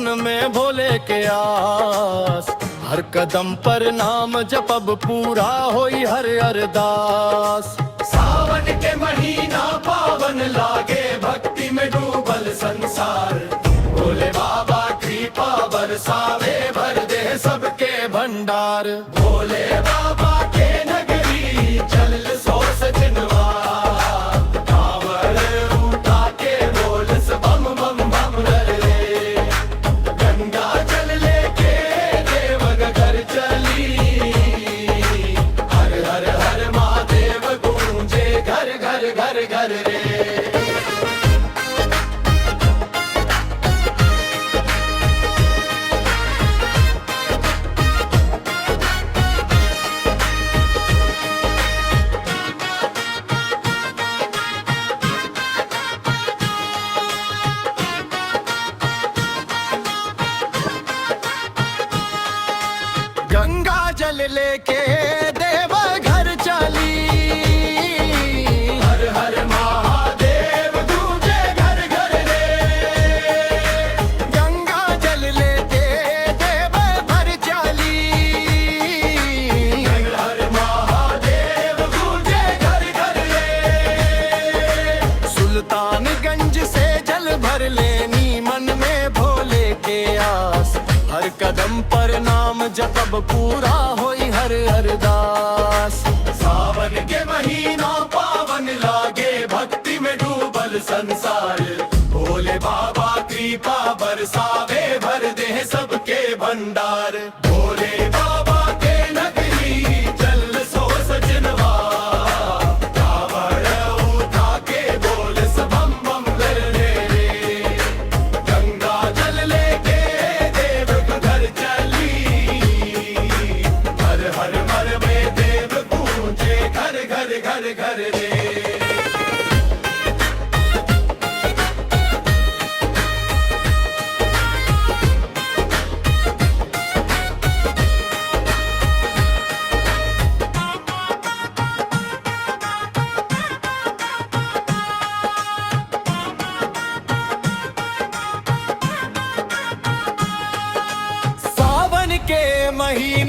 मन में भोले के आस। हर कदम पर नाम जपब पूरा होई हर अरदास। सावन के महीना पावन लागे, भक्ति में डूबल संसार। भोले बाबा कृपा बरसावे, भर दे सबके भंडार। भोले बाबा के नगरी चल सो सजनवा, कांवर उठा के बोल बम बम बम रे। गंगा जल लेके देवघर चली, हर हर हर महादेव गूंजे घर घर घर घर रे। गंगा जल लेके देवघर चली, हर हर महादेव गूंजे घर घर रे। गंगा जल लेके देवघर चली, हर हर महादेव गूंजे घर घर रे। सुल्तानगंज से जल भर लेनी, मन में भोले के आस। हर कदम पर नाम जपब पूरा होई हर अरदास। सावन के महीना पावन लागे, भक्ति में डूबल संसार। भोले बाबा कृपा बरसावे, भर दे सबके भंडार। भोले बाबा के नगरी चल सो सजनवा, कांवर उठा के बोल बम बम रे। गंगा जल लेके देवघर चली, हर हर हर में देव गूंजे घर घर घर घर रे। सावन के महीने